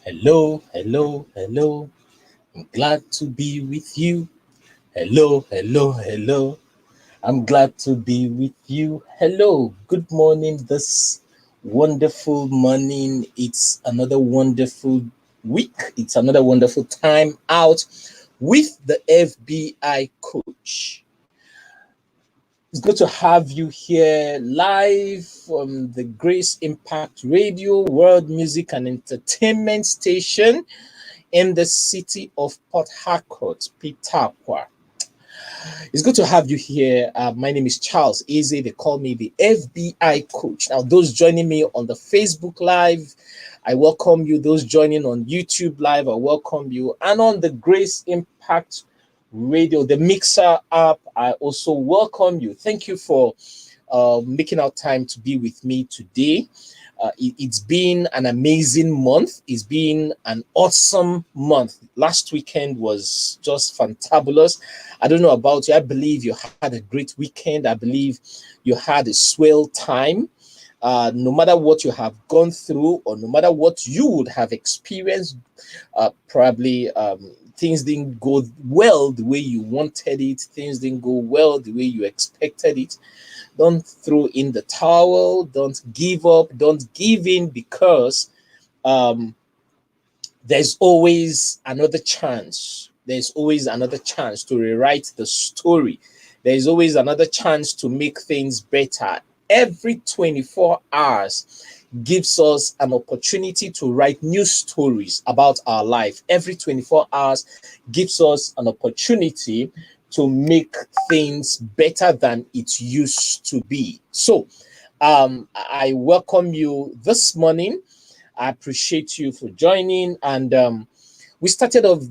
Hello, hello, hello. I'm glad to be with you. Hello, hello, hello. I'm glad to be with you. Hello, good morning. This wonderful morning. It's another wonderful week. It's another wonderful time out with the FBI coach. It's good to have you here live from the Grace Impact Radio, World Music and Entertainment Station in the city of Port Harcourt, Pitaqua. It's good to have you here. My name is Charles Eze. They call me the FBI coach. Now, those joining me on the Facebook Live, I welcome you. Those joining on YouTube Live, I welcome you. And on the Grace Impact Radio, the Mixer app, I also welcome you. Thank you for making out time to be with me today. It's been an amazing month. It's been an awesome month. Last weekend was just fantabulous. I don't know about you. I believe you had a great weekend. I believe you had a swell time. No matter what you have gone through, or no matter what you would have experienced, probably things didn't go well the way you wanted it. Things didn't go well the way you expected it. Don't throw in the towel. Don't give up. Don't give in, because um, there's always another chance. There's always another chance to rewrite the story. There's always another chance to make things better. Every 24 hours gives us an opportunity to write new stories about our life. Every 24 hours gives us an opportunity to make things better than it used to be. So, I welcome you this morning. I appreciate you for joining. And we started off,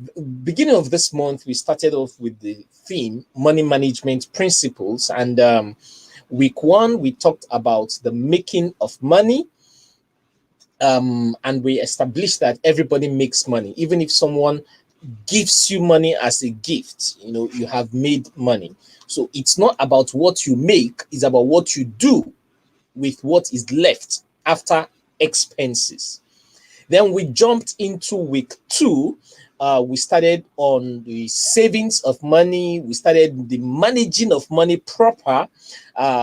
beginning of this month, we started off with the theme money management principles. And week one, we talked about the making of money. And we established that everybody makes money. Even if someone gives you money as a gift, you have made money. So it's not about what you make, it's about what you do with what is left after expenses. Then we jumped into week two. We started on the savings of money. We started the managing of money proper.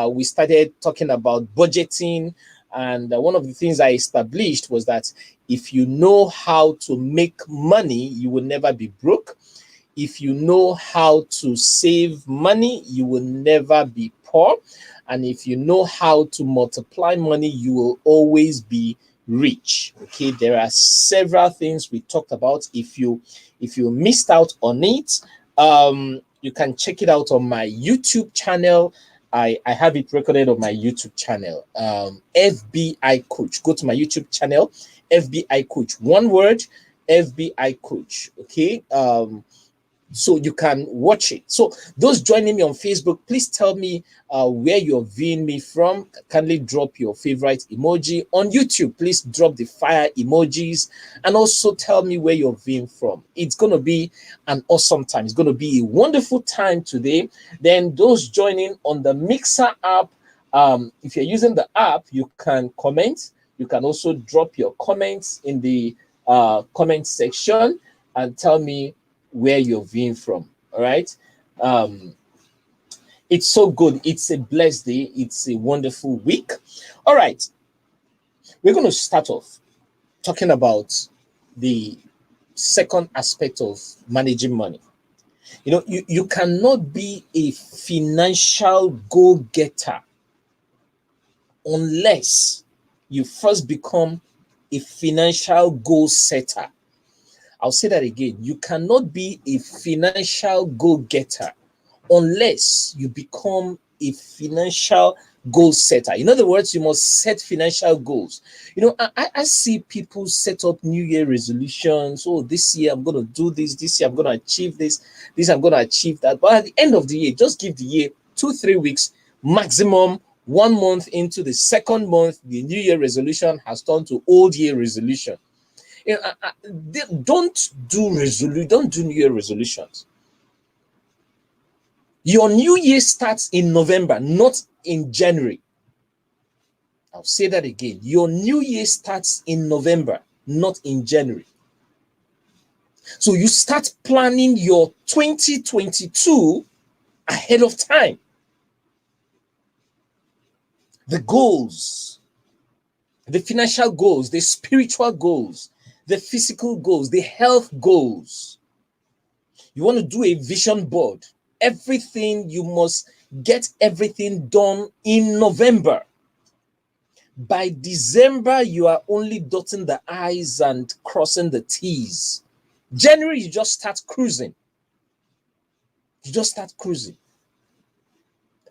We started talking about budgeting. And one of the things I established was that if you know how to make money, you will never be broke. If you know how to save money, you will never be poor. And if you know how to multiply money, you will always be rich. Okay, there are several things we talked about. If you missed out on it, you can check it out on my YouTube channel. I have it recorded on my YouTube channel, FBI Coach. Go to my YouTube channel, FBI Coach. One word, FBI Coach. Okay. So you can watch it. So those joining me on Facebook, please tell me where you're viewing me from. Kindly drop your favorite emoji. On YouTube, please drop the fire emojis, and also tell me where you're viewing from. It's going to be an awesome time. It's going to be a wonderful time today. Then those joining on the Mixer app, if you're using the app, you can comment. You can also drop your comments in the comment section and tell me where you're viewing from. All right. It's so good. It's a blessed day. It's a wonderful week. All right. We're going to start off talking about the second aspect of managing money. You cannot be a financial go-getter unless you first become a financial goal setter. I'll say that again. You cannot be a financial go-getter unless you become a financial goal setter. In other words, you must set financial goals. I see people set up New Year resolutions. Oh, this year I'm going to do this. This year I'm going to achieve this. This I'm going to achieve that. But at the end of the year, just give the year 2-3 weeks, maximum 1 month into the second month, the New Year resolution has turned to old year resolution. Don't do New Year resolutions. Your New Year starts in November, not in January. I'll say that again. Your New Year starts in November, not in January. So you start planning your 2022 ahead of time. The goals, the financial goals, the spiritual goals, the physical goals, the health goals. You want to do a vision board. Everything, you must get everything done in November. By December, you are only dotting the I's and crossing the T's. January, you just start cruising. You just start cruising.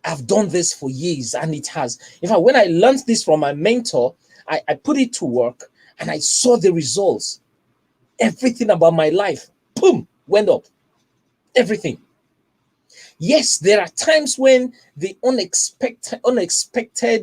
I've done this for years, and it has. In fact, when I learned this from my mentor, I put it to work and I saw the results. Everything about my life, boom, went up. Everything. Yes, there are times when the unexpected,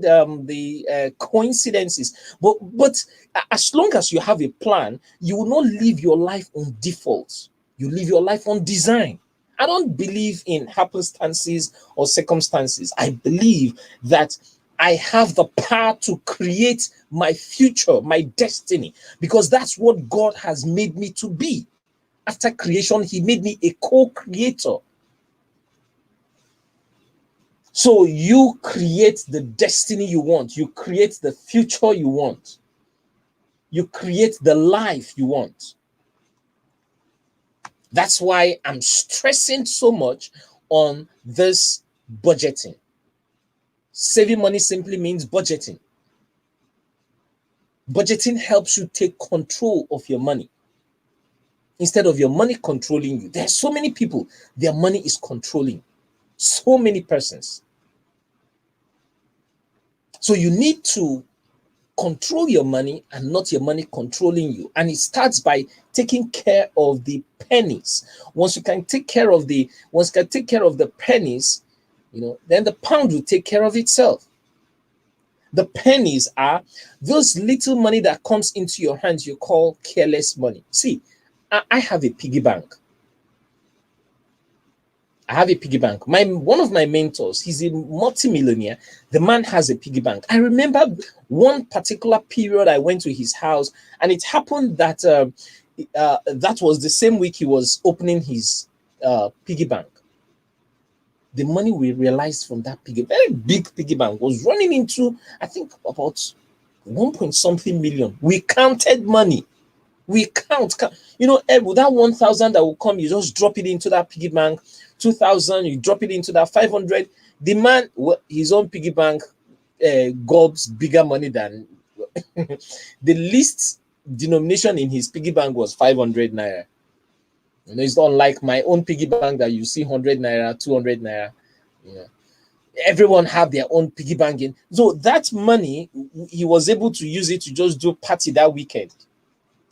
the coincidences, but as long as you have a plan, you will not live your life on default. You live your life on design. I don't believe in happenstances or circumstances. I believe that I have the power to create my future, my destiny, because that's what God has made me to be. After creation, He made me a co-creator. So you create the destiny you want. You create the future you want. You create the life you want. That's why I'm stressing so much on this budgeting. Saving money simply means budgeting. Budgeting helps you take control of your money instead of your money controlling you. There are so many people, their money is controlling. So many persons. So you need to control your money and not your money controlling you. And it starts by taking care of the pennies. Once you can take care of the pennies, then the pound will take care of itself. The pennies are those little money that comes into your hands you call careless money. See, I have a piggy bank. I have a piggy bank. One of my mentors, he's a multimillionaire. The man has a piggy bank. I remember one particular period I went to his house, and it happened that that was the same week he was opening his piggy bank. The money we realized from that very big piggy bank was running into, I think, about 1 point something million. We counted money. We count. That 1,000 that will come, you just drop it into that piggy bank. 2,000, you drop it into that 500. The man, his own piggy bank gobs bigger money than the least denomination in his piggy bank was 500 naira. It's not like my own piggy bank that you see 100 naira, 200 naira. Everyone have their own piggy banking. So that money, he was able to use it to just do party that weekend.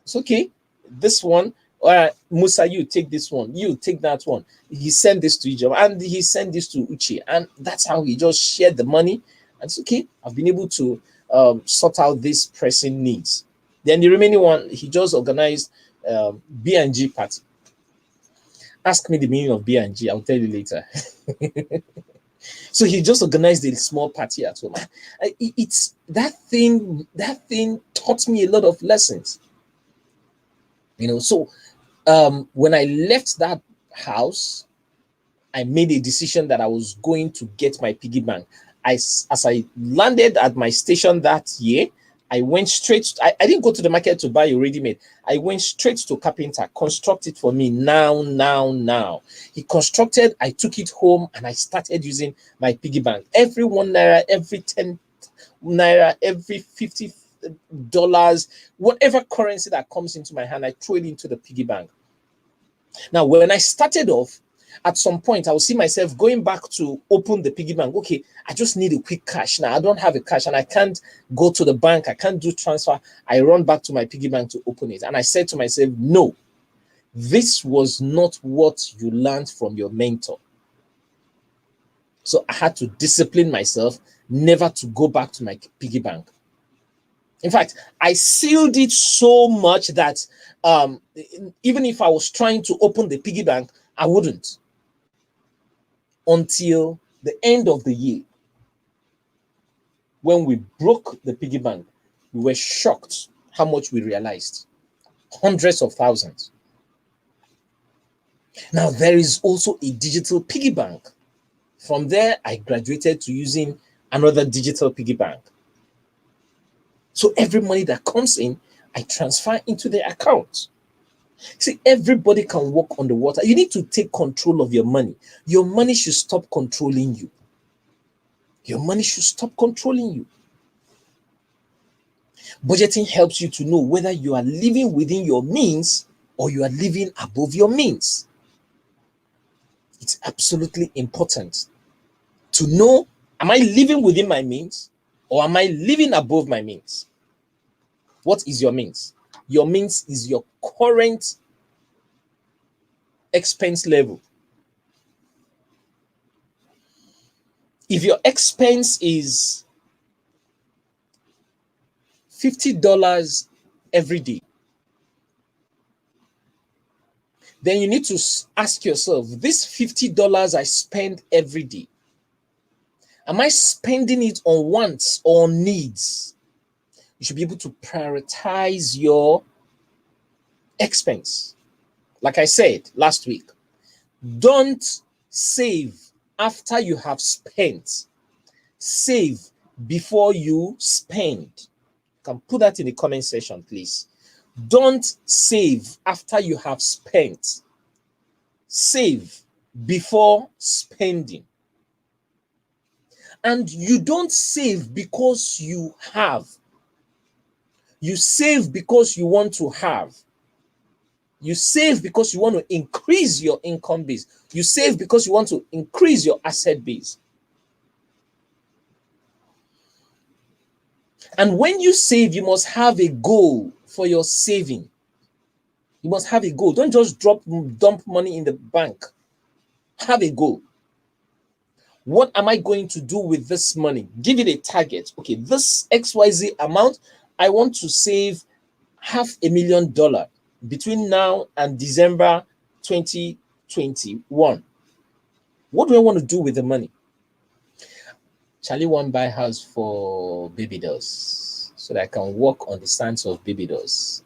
It's okay. This one, all right, Musa, you take this one, you take that one. He sent this to Ijam and he sent this to Uchi, and that's how he just shared the money. And it's okay. I've been able to sort out these pressing needs. Then the remaining one, he just organized B&G party. Ask me the meaning of B&G. I'll tell you later. So he just organized a small party at home. It's that thing taught me a lot of lessons. So when I left that house, I made a decision that I was going to get my piggy bank. As I landed at my station that year, I went straight. I didn't go to the market to buy a ready-made. I went straight to carpenter, construct it for me now. He constructed, I took it home, and I started using my piggy bank. Every 1 naira, every 10 naira, every $50, whatever currency that comes into my hand, I throw it into the piggy bank. Now, when I started off, at some point, I will see myself going back to open the piggy bank. Okay, I just need a quick cash. Now, I don't have a cash and I can't go to the bank. I can't do transfer. I run back to my piggy bank to open it. And I said to myself, no, this was not what you learned from your mentor. So I had to discipline myself never to go back to my piggy bank. In fact, I sealed it so much that even if I was trying to open the piggy bank, I wouldn't. Until the end of the year, when we broke the piggy bank, we were shocked how much we realized. Hundreds of thousands. Now, there is also a digital piggy bank. From there, I graduated to using another digital piggy bank. So every money that comes in, I transfer into the account. See, everybody can walk on the water. You need to take control of your money. Your money should stop controlling you. Your money should stop controlling you. Budgeting helps you to know whether you are living within your means or you are living above your means. It's absolutely important to know, am I living within my means or am I living above my means? What is your means? Your means is your current expense level. If your expense is $50 every day, then you need to ask yourself, this $50 I spend every day, am I spending it on wants or needs? You should be able to prioritize your expense. Like I said last week, don't save after you have spent. Save before you spend. You can put that in the comment section, please. Don't save after you have spent. Save before spending. And you don't save because you have. You save because you want to have. You save because you want to increase your income base. You save because you want to increase your asset base. And when you save, you must have a goal for your saving. You must have a goal. Don't just dump money in the bank. Have a goal. What am I going to do with this money? Give it a target. Okay, this XYZ amount, I want to save $500,000 between now and December 2021. What do I want to do with the money? Charlie won't buy house for baby dolls so that I can walk on the sands of baby dolls.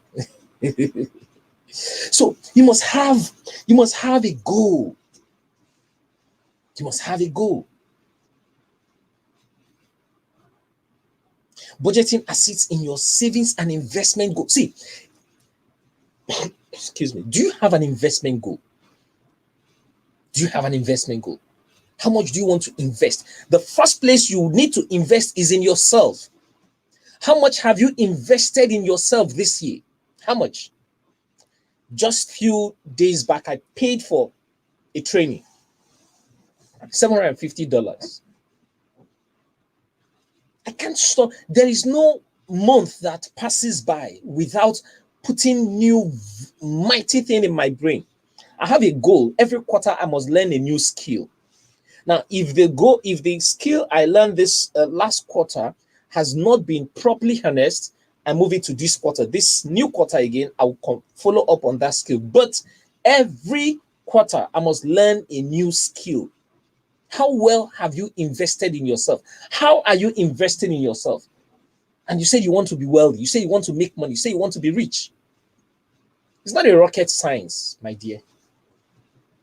So you must have a goal. You must have a goal. Budgeting assists in your savings and investment goal. See, excuse me. Do you have an investment goal? Do you have an investment goal? How much do you want to invest? The first place you need to invest is in yourself. How much have you invested in yourself this year? How much? Just a few days back, I paid for a training. $750. I can't stop. There is no month that passes by without putting new mighty thing in my brain. I have a goal. Every quarter, I must learn a new skill. Now, if the skill I learned this last quarter has not been properly harnessed, I move it to this quarter. This new quarter again, I will follow up on that skill. But every quarter, I must learn a new skill. How well have you invested in yourself? How are you investing in yourself? And you say you want to be wealthy. You say you want to make money. You say you want to be rich. It's not a rocket science, my dear.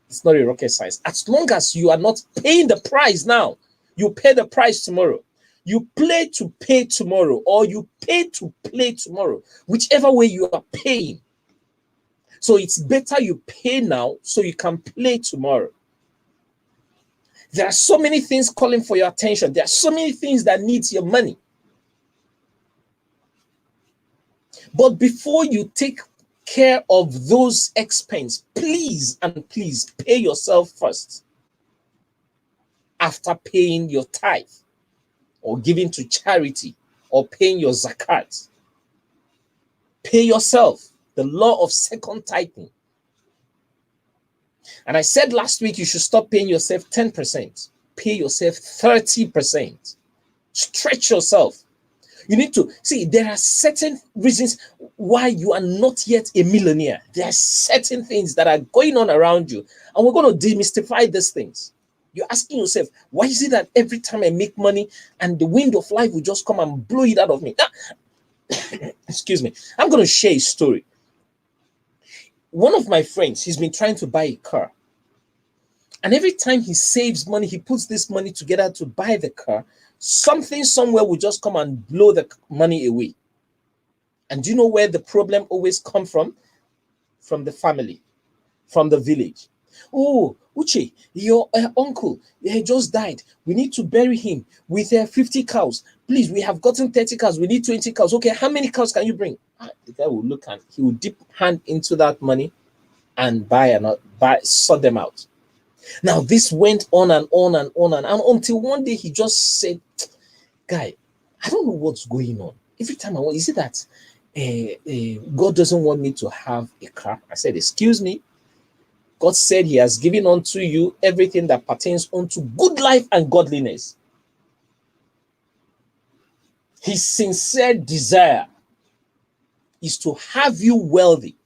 It's not a rocket science. As long as you are not paying the price now, you pay the price tomorrow. You play to pay tomorrow, or you pay to play tomorrow, whichever way you are paying. So it's better you pay now so you can play tomorrow. There are so many things calling for your attention. There are so many things that need your money. But before you take care of those expenses, please and please pay yourself first. After paying your tithe or giving to charity or paying your zakat, pay yourself. The law of second tithing. And I said last week you should stop paying yourself 10%. Pay yourself 30%. Stretch yourself. You need to see, there are certain reasons why you are not yet a millionaire. There are certain things that are going on around you, and we're going to demystify these things. You're asking yourself, why is it that every time I make money and the wind of life will just come and blow it out of me? Excuse me. I'm going to share a story. One of my friends, he's been trying to buy a car. And every time he saves money, he puts this money together to buy the car, something somewhere will just come and blow the money away. And do you know where the problem always come from? From the family, from the village. Oh, Uche, your uncle just died. We need to bury him with 50 cows. Please, we have gotten 30 cows. We need 20 cows. Okay, how many cows can you bring? The guy will look and he will dip hand into that money and sort them out. Now, this went on and on and on and until one day he just said, guy, I don't know what's going on. Every time I want, is it that God doesn't want me to have a car? I said, excuse me. God said he has given unto you everything that pertains unto good life and godliness. His sincere desire is to have you wealthy.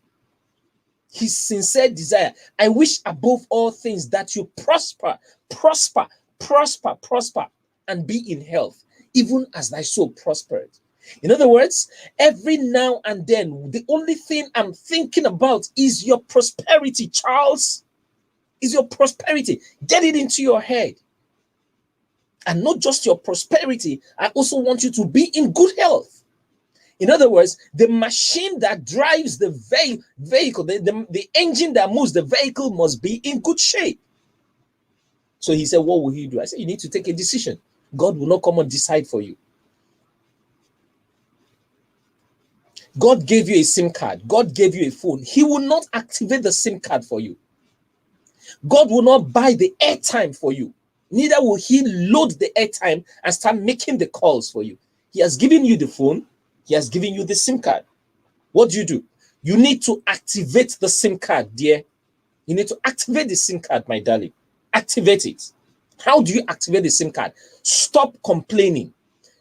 His sincere desire. I wish above all things that you prosper, and be in health, even as thy soul prospered. In other words, every now and then, the only thing I'm thinking about is your prosperity, Charles. Is your prosperity. Get it into your head. And not just your prosperity, I also want you to be in good health. In other words, the machine that drives the vehicle, the engine that moves the vehicle must be in good shape. So he said, what will he do? I said, you need to take a decision. God will not come and decide for you. God gave you a SIM card. God gave you a phone. He will not activate the SIM card for you. God will not buy the airtime for you. Neither will he load the airtime and start making the calls for you. He has given you the phone. He has given you the SIM card. What do? You need to activate the SIM card, dear. You need to activate the SIM card, my darling. Activate it. How do you activate the SIM card? Stop complaining.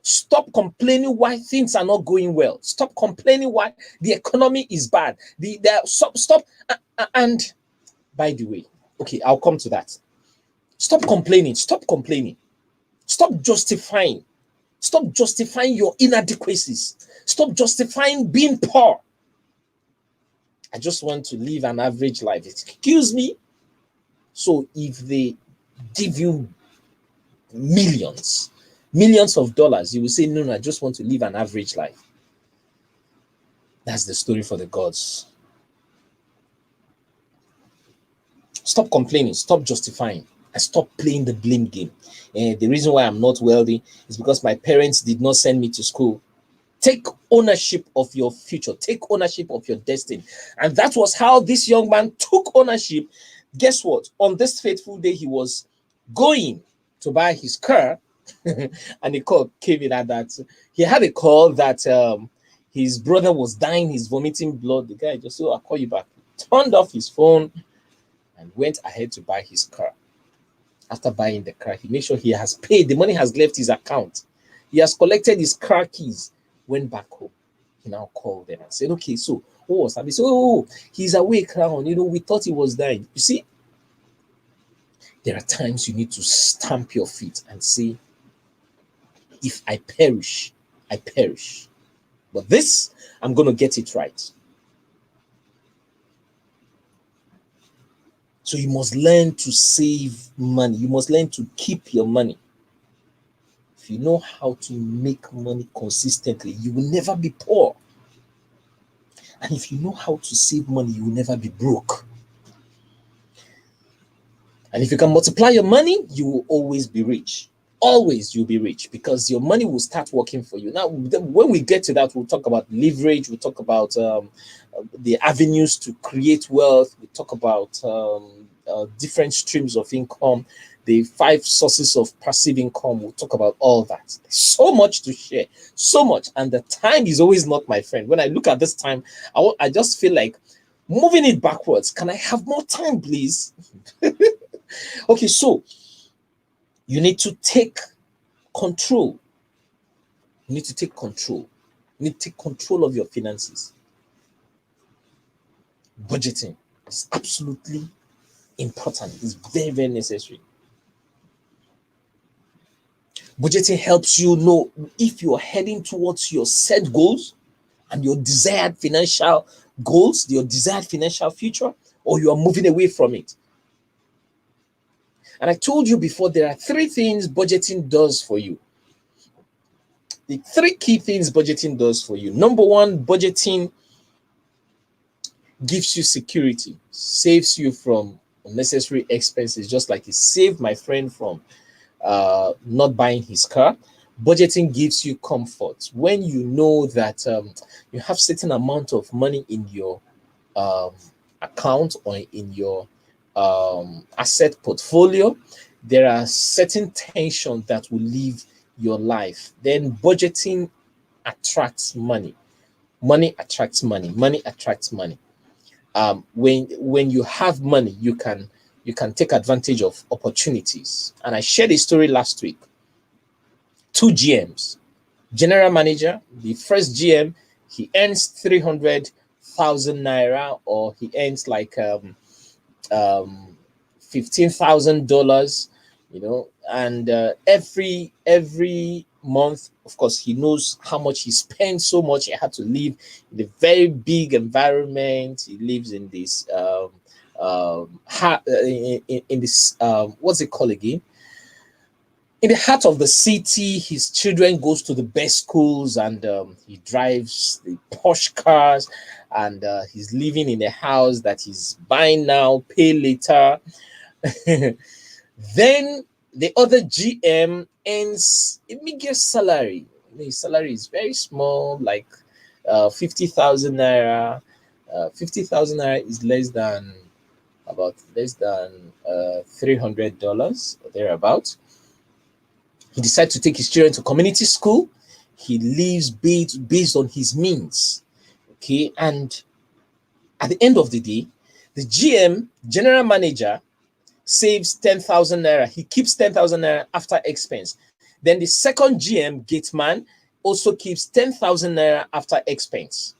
Stop complaining why things are not going well. Stop complaining why the economy is bad. Stop. And by the way, okay, I'll come to that. Stop complaining. Stop complaining. Stop justifying. Stop justifying your inadequacies. Stop justifying being poor. I just want to live an average life. Excuse me. So if they give you millions of dollars, you will say, no, I just want to live an average life. That's the story for the gods. Stop complaining. Stop justifying. And stop playing the blame game. And the reason why I'm not wealthy is because my parents did not send me to school. Take ownership of your future. Take ownership of your destiny. And that was how this young man took ownership. Guess what? On this fateful day, he was going to buy his car. And the call came in that he had a call that his brother was dying. He's vomiting blood. The guy just said, I'll call you back. Turned off his phone and went ahead to buy his car. After buying the car, he made sure he has paid. The money has left his account. He has collected his car keys, went back home. He now called them and said, okay, so what was that? He said, oh, he's awake now. We thought he was dying. You see, there are times you need to stamp your feet and say, if I perish, I perish. But this, I'm going to get it right. So you must learn to save money. You must learn to keep your money. If you know how to make money consistently, you will never be poor. And if you know how to save money, you will never be broke. And if you can multiply your money, you will always be rich. Always you'll be rich because your money will start working for you. Now, when we get to that, we'll talk about leverage. We'll talk about the avenues to create wealth. We talk about different streams of income, the 5 sources of passive income. We'll talk about all that. There's so much to share, so much. And the time is always not my friend. When I look at this time, I just feel like moving it backwards. Can I have more time, please? Okay, so you need to take control. You need to take control. You need to take control of your finances. Budgeting is absolutely important. It's very, very necessary. Budgeting helps you know if you are heading towards your set goals and your desired financial goals, your desired financial future, or you are moving away from it. And I told you before, there are three things budgeting does for you. The three key things budgeting does for you. Number one, budgeting gives you security, saves you from unnecessary expenses, just like it saved my friend from not buying his car. Budgeting gives you comfort when you know that you have certain amount of money in your um, account or in your asset portfolio. There are certain tension that will leave your life. Then budgeting attracts money. Money attracts money. Money attracts money. When you have money, you can take advantage of opportunities. And I shared a story last week. Two GMs, general manager, the first GM, he earns 300,000 naira, or he earns like $15,000, and every month, of course, he knows how much he spends. So much, he had to live in a very big environment. He lives in this in this what's it called again, in the heart of the city. His children goes to the best schools, and he drives the posh cars, and he's living in a house that he's buying now, pay later. Then the other GM earns a meager salary. His salary is very small, like 50,000 naira. 50,000 naira is less than $300 or thereabout. He decides to take his children to community school. He lives based on his means. Okay. And at the end of the day, the GM, general manager, saves 10,000 naira. He keeps 10,000 naira after expense. Then the second GM, gateman, also keeps 10,000 naira after expense.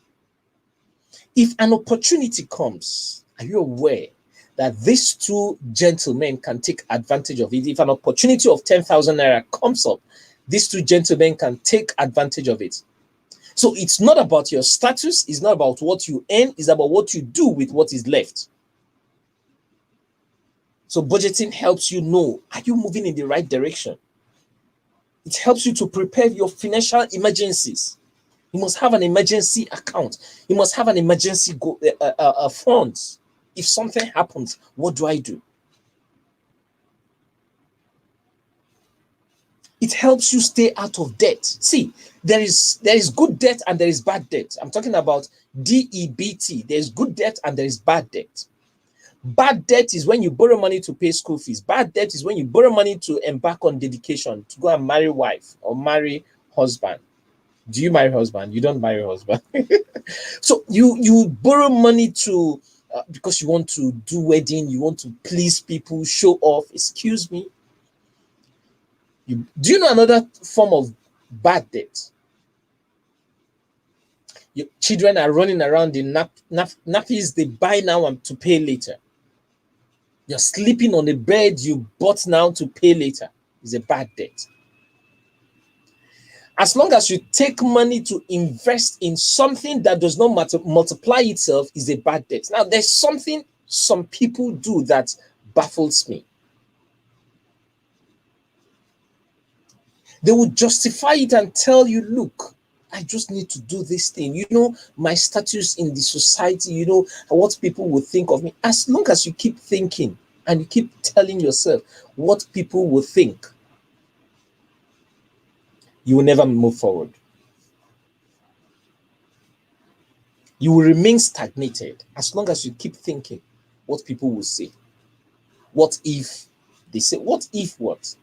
If an opportunity comes, are you aware that these two gentlemen can take advantage of it? If an opportunity of 10,000 naira comes up, these two gentlemen can take advantage of it. So it's not about your status, it's not about what you earn, it's about what you do with what is left. So budgeting helps you know, are you moving in the right direction? It helps you to prepare your financial emergencies. You must have an emergency account. You must have an emergency funds. If something happens, what do I do? It helps you stay out of debt. See, there is good debt and there is bad debt. I'm talking about DEBT. There's good debt and there is bad debt. Bad debt is when you borrow money to pay school fees. Bad debt is when you borrow money to embark on dedication, to go and marry wife or marry husband. Do you marry husband? You don't marry husband. So you borrow money to because you want to do wedding, you want to please people, show off. Excuse me. Do you know another form of bad debt? Your children are running around in nappies they buy now and to pay later. You're sleeping on the bed you bought now to pay later. It's a bad debt. As long as you take money to invest in something that does not multiply itself, is a bad debt. Now, there's something some people do that baffles me. They would justify it and tell you, look, I just need to do this thing. You know, my status in the society, you know, what people will think of me. As long as you keep thinking and you keep telling yourself what people will think, you will never move forward. You will remain stagnated as long as you keep thinking what people will say. What if they say, what if what?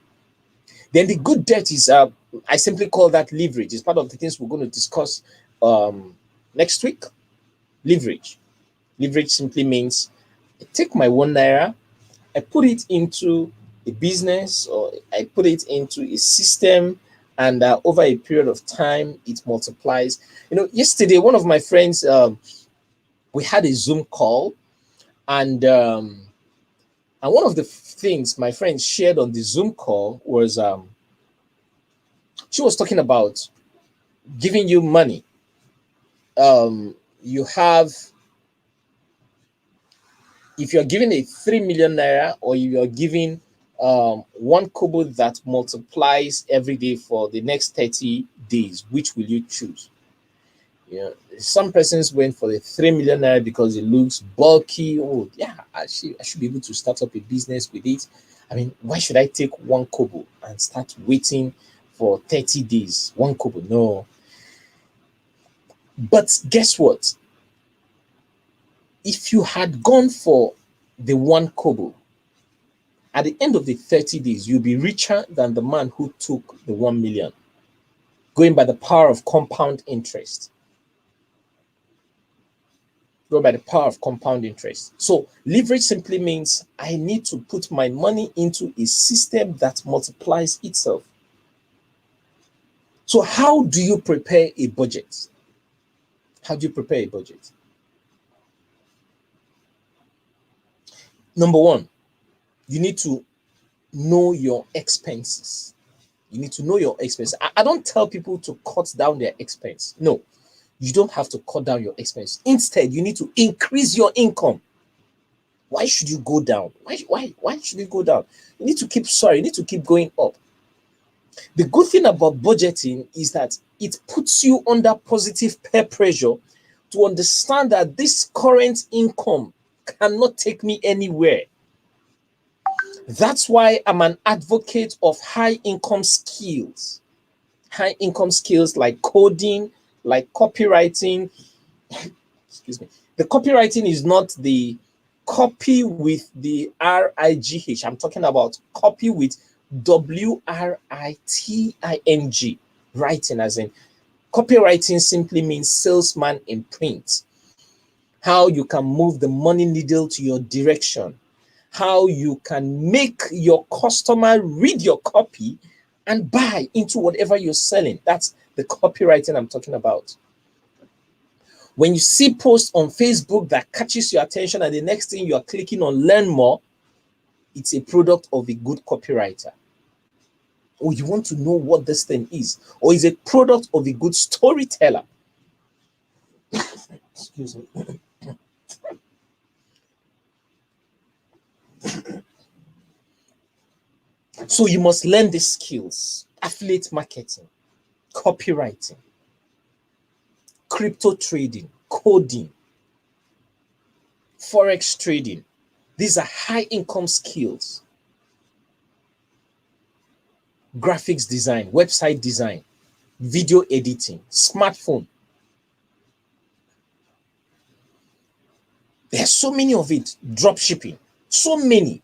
Then the good debt is, I simply call that leverage. It's part of the things we're going to discuss next week. Leverage. Leverage simply means I take my 1 naira, I put it into a business or I put it into a system, and over a period of time, it multiplies. You know, yesterday, one of my friends, we had a Zoom call, and one of the things my friend shared on the Zoom call was she was talking about giving you money. You have, if you're giving a 3 million naira, or you're giving one kobo that multiplies every day for the next 30 days, which will you choose? Some persons went for the 3 million naira because it looks bulky. Oh, yeah, I should be able to start up a business with it. I mean, why should I take one kobo and start waiting for 30 days? One kobo, no. But guess what? If you had gone for the one kobo, at the end of the 30 days, you'll be richer than the man who took the 1 million, going by the power of compound interest. Go by the power of compound interest. So leverage simply means I need to put my money into a system that multiplies itself. So how do you prepare a budget? How do you prepare a budget? Number one, you need to know your expenses. You need to know your expenses. I don't tell people to cut down their expense. No, you don't have to cut down your expense. Instead, you need to increase your income. Why should you go down? Why should you go down? You need to keep you need to keep going up. The good thing about budgeting is that it puts you under positive peer pressure to understand that this current income cannot take me anywhere. That's why I'm an advocate of high income skills. High income skills like coding, like copywriting. Excuse me. The copywriting is not the copy with the RIGH. I'm talking about copy with WRITING. Writing, as in copywriting simply means salesman in print. How you can move the money needle to your direction. How you can make your customer read your copy and buy into whatever you're selling. That's the copywriting I'm talking about. When you see posts on Facebook that catches your attention and the next thing you are clicking on learn more, it's a product of a good copywriter. Or you want to know what this thing is, or is a product of a good storyteller. Excuse me. So you must learn these skills: affiliate marketing, copywriting, crypto trading, coding, forex trading. These are high income skills. Graphics design, website design, video editing, smartphone. There's so many of it. Drop shipping. So many.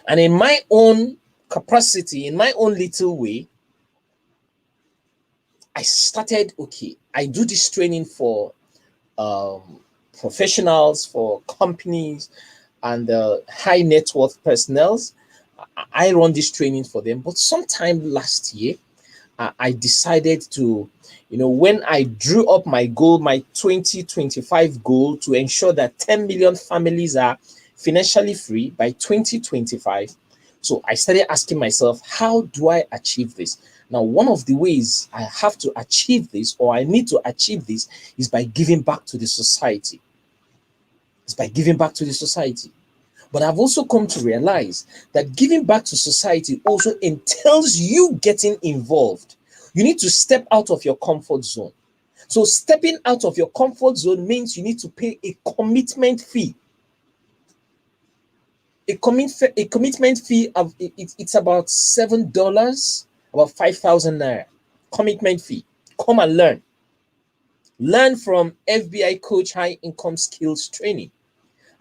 And in my own capacity, in my own little way, I started, okay, I do this training for professionals, for companies, and high net worth personnel. I run this training for them. But sometime last year, I decided to, when I drew up my goal, my 2025 goal to ensure that 10 million families are financially free by 2025. So I started asking myself, how do I achieve this? Now, one of the ways I have to achieve this, or I need to achieve this, is by giving back to the society. It's by giving back to the society. But I've also come to realize that giving back to society also entails you getting involved. You need to step out of your comfort zone. So stepping out of your comfort zone means you need to pay a commitment fee. A commitment fee of it's about $7, about 5,000 naira. Commitment fee. Come and learn. Learn from FBI Coach High Income Skills Training.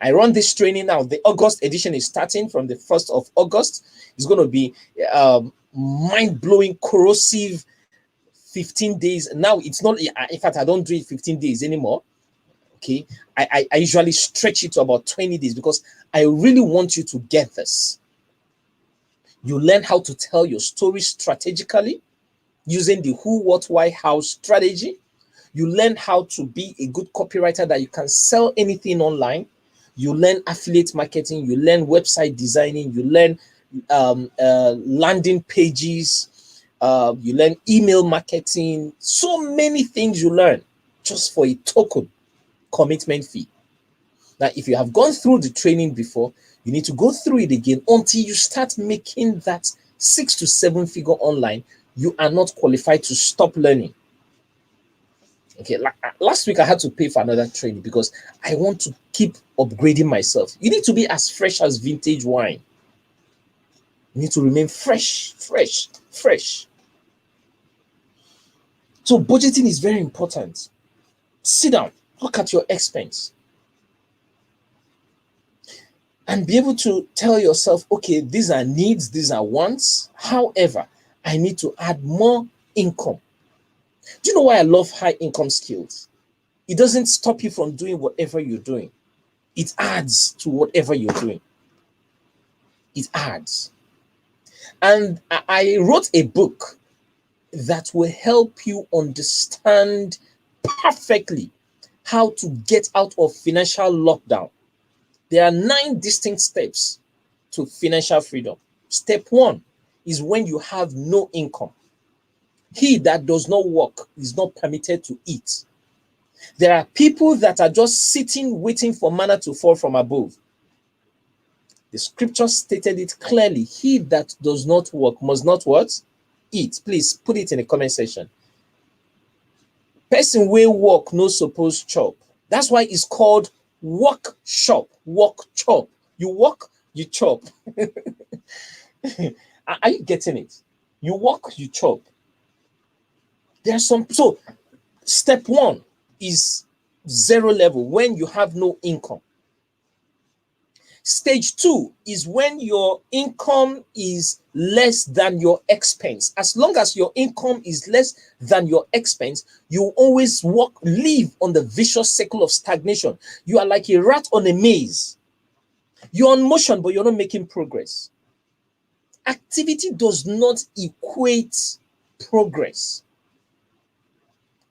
I run this training now. The August edition is starting from the 1st of August. It's going to be mind-blowing, corrosive 15 days. Now, it's not, in fact, I don't do it 15 days anymore. Okay. I usually stretch it to about 20 days because I really want you to get this. You learn how to tell your story strategically using the who, what, why, how strategy. You learn how to be a good copywriter that you can sell anything online. You learn affiliate marketing, you learn website designing, you learn landing pages, you learn email marketing. So many things you learn just for a token commitment fee. Now, if you have gone through the training before, you need to go through it again until you start making that 6 to 7 figure online. You are not qualified to stop learning. Okay, last week I had to pay for another training because I want to keep upgrading myself. You need to be as fresh as vintage wine. You need to remain fresh. So budgeting is very important. Sit down, look at your expense, and be able to tell yourself, okay, these are needs, these are wants. However, I need to add more income. Do you know why I love high income skills? It doesn't stop you from doing whatever you're doing. It adds to whatever you're doing. It adds. And I wrote a book that will help you understand perfectly how to get out of financial lockdown. There are 9 distinct steps to financial freedom. Step 1 is when you have no income. He that does not work is not permitted to eat. There are people that are just sitting waiting for manna to fall from above. The scripture stated it clearly. He that does not work must not what? Eat. Please put it in the comment section. Person wey work no suppose chop. That's why it's called workshop. Work chop. You work, you chop. Are you getting it? You work, you chop. There's some. So step 1 is 0 level, when you have no income. Stage 2 is when your income is less than your expense. As long as your income is less than your expense, you always live on the vicious cycle of stagnation. You are like a rat on a maze. You're on motion, but you're not making progress. Activity does not equate progress.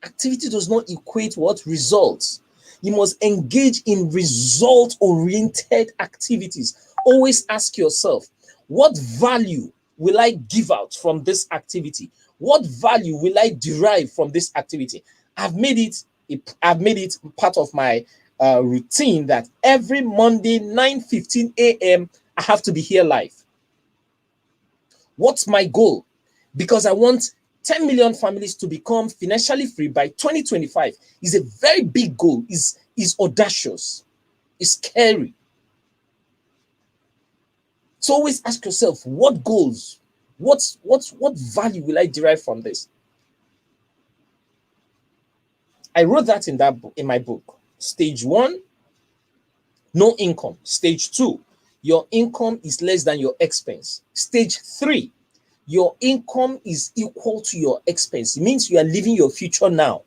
Activity does not equate what? Results. You must engage in result-oriented activities. Always ask yourself, what value will I give out from this activity? What value will I derive from this activity? I've made it part of my routine that every Monday, 9:15 a.m., I have to be here live. What's my goal? Because I want 10 million families to become financially free by 2025. Is a very big goal. Is audacious. It's scary. So always ask yourself, what goals? What value will I derive from this? I wrote that in my book. Stage 1, no income. Stage 2, your income is less than your expense. Stage 3, your income is equal to your expense. It means you are living your future now.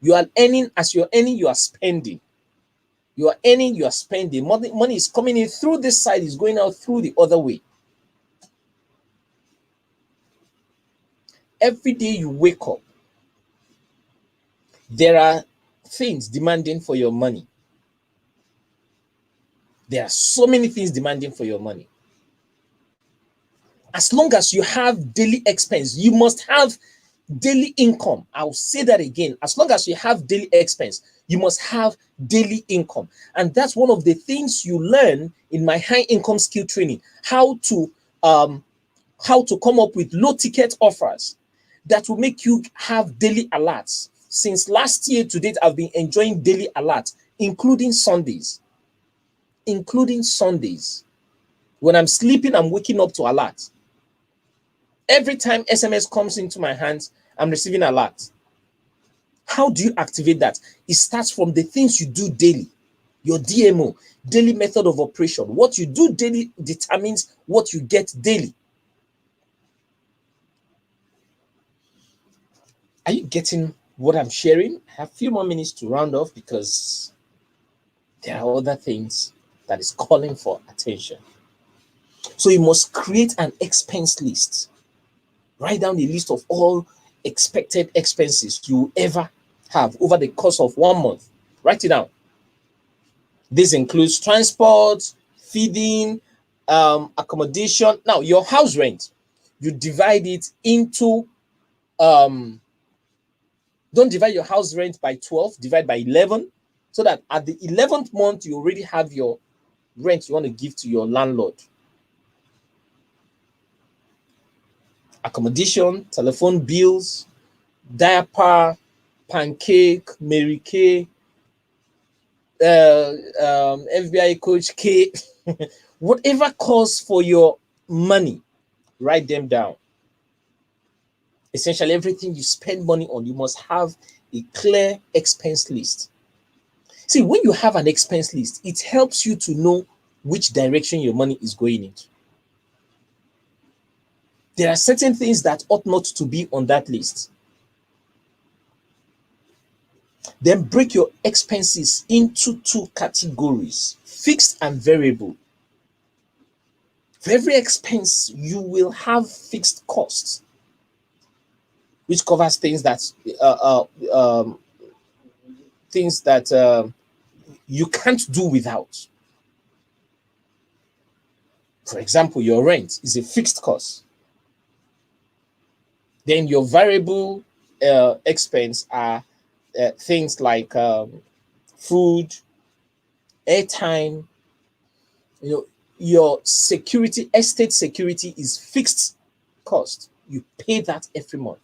You are earning. As you're earning, you are spending. You are earning, you are spending. Money is coming in through this side, is going out through the other way. Every day you wake up, there are things demanding for your money. There are so many things demanding for your money. As long as you have daily expense, you must have daily income. I'll say that again. As long as you have daily expense, you must have daily income. And that's one of the things you learn in my high income skill training, how to come up with low ticket offers that will make you have daily alerts. Since last year to date, I've been enjoying daily alerts, including Sundays. When I'm sleeping, I'm waking up to alerts. Every time SMS comes into my hands, I'm receiving alerts. How do you activate that? It starts from the things you do daily. Your DMO, daily method of operation. What you do daily determines what you get daily. Are you getting what I'm sharing? I have a few more minutes to round off because there are other things that is calling for attention. So you must create an expense list. Write down the list of all expected expenses you ever have over the course of 1 month. Write it down. This includes transport, feeding, accommodation. Now, your house rent, you divide it into, don't divide your house rent by 12, divide by 11. so that at the 11th month, you already have your rent you want to give to your landlord. Accommodation, telephone bills, diaper, pancake, Mary Kay, FBI coach K, whatever calls for your money, write them down. Essentially, everything you spend money on, you must have a clear expense list. See, when you have an expense list, it helps you to know which direction your money is going into. There are certain things that ought not to be on that list. Then break your expenses into two categories: fixed and variable. For every expense, you will have fixed costs, which covers things that you can't do without. For example, your rent is a fixed cost. Then your variable expense are things like food, airtime. Your security, estate security is fixed cost. You pay that every month.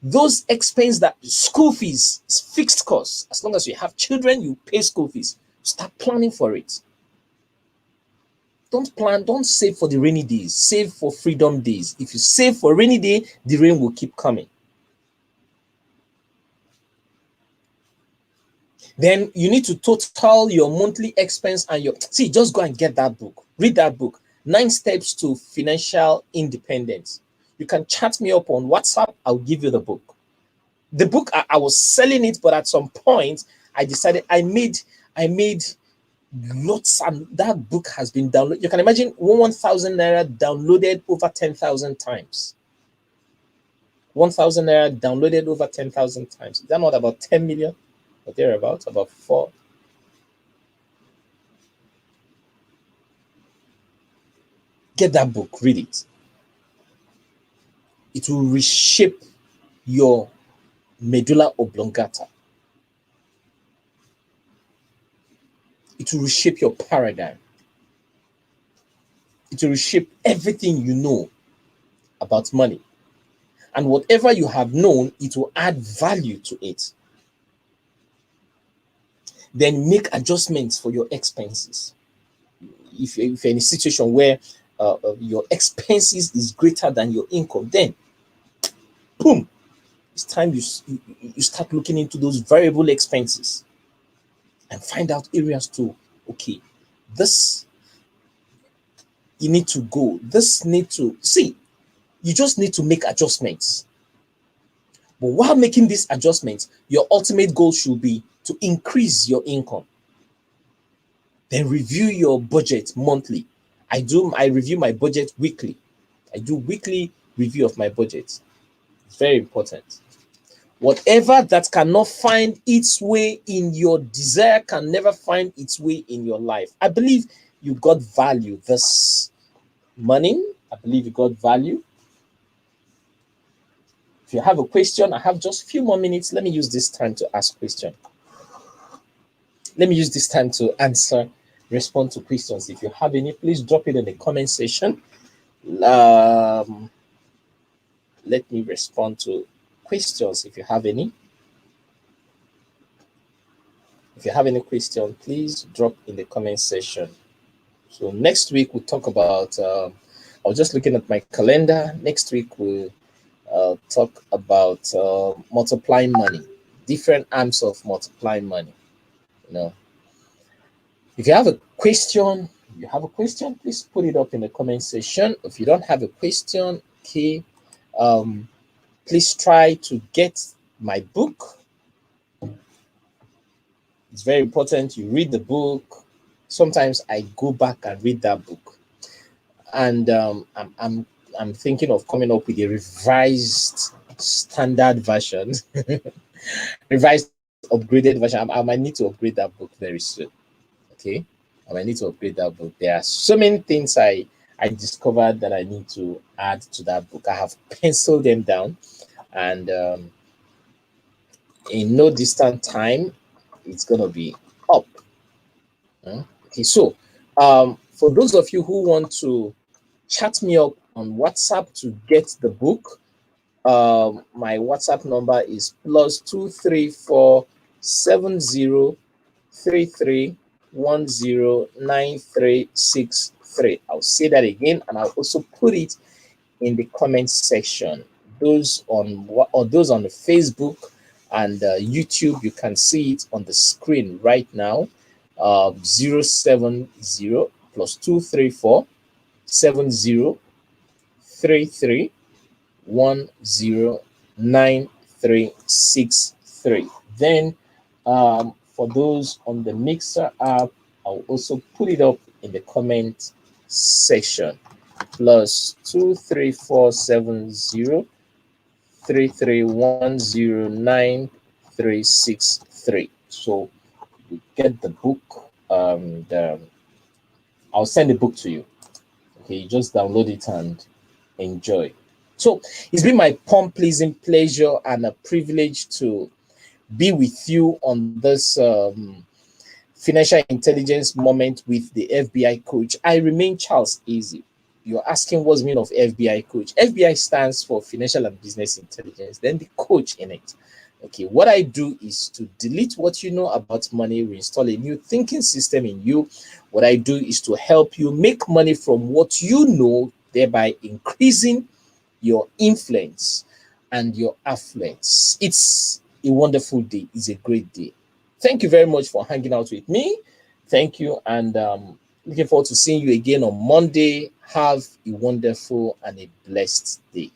Those expenses, that school fees is fixed cost. As long as you have children, you pay school fees. Start planning for it. Don't save for the rainy days. Save for freedom days. If you save for rainy day, the rain will keep coming. Then you need to total your monthly expense and just go and get that book. Read that book, 9 Steps to Financial Independence. You can chat me up on WhatsApp. I'll give you the book. The book, I was selling it, but at some point I decided I made lots, and that book has been downloaded. You can imagine 1,000 naira downloaded over 10,000 times. 1,000 naira downloaded over 10,000 times. Is that not about 10 million or thereabouts? About 4. Get that book, read it. It will reshape your medulla oblongata. It will reshape your paradigm. It will reshape everything you know about money. And whatever you have known, it will add value to it. Then make adjustments for your expenses. If you're in a situation where your expenses is greater than your income, then boom, it's time you start looking into those variable expenses and find out areas to, okay, this you need to go, this need to see. You just need to make adjustments. But while making these adjustments, your ultimate goal should be to increase your income. Then review your budget monthly. I review my budget weekly. I do weekly review of my budget. It's very important. Whatever that cannot find its way in your desire can never find its way in your life. I believe you got value this morning. I believe you got value. If you have a question, I have just a few more minutes. Let me use this time to ask questions. Let me use this time to respond to questions. If you have any, please drop it in the comment section. Let me respond to questions if you have any. If you have any question, please drop in the comment section. So next week we'll talk about, I was just looking at my calendar. Next week we'll talk about multiplying money, different arms of multiplying money. If you have a question, please put it up in the comment section. If you don't have a question, okay, please try to get my book. It's very important you read the book. Sometimes I go back and read that book, and I'm thinking of coming up with a revised standard version, revised upgraded version. I might need to upgrade that book very soon. Okay, I might need to upgrade that book. There are so many things I discovered that I need to add to that book. I have penciled them down, and in no distant time, it's gonna be up. Okay, so for those of you who want to chat me up on WhatsApp to get the book, my WhatsApp number is +2347033109363. I'll say that again, and I'll also put it in the comment section. Those on the Facebook and YouTube, you can see it on the screen right now. 070 +234 7033109363. Then for those on the Mixer app, I'll also put it up in the comment section. +2347033109363. So you get the book, and I'll send the book to you. Okay, you just download it and enjoy. So it's been my pleasing pleasure and a privilege to be with you on this financial intelligence moment with the FBI coach. I remain Charles Easy. You're asking what's the meaning of FBI coach. FBI stands for financial and business intelligence, then the coach in it. Okay, what I do is to delete what you know about money, reinstall a new thinking system in you. What I do is to help you make money from what you know, thereby increasing your influence and your affluence. It's a wonderful day. It's a great day. Thank you very much for hanging out with me. Thank you, and looking forward to seeing you again on Monday. Have a wonderful and a blessed day.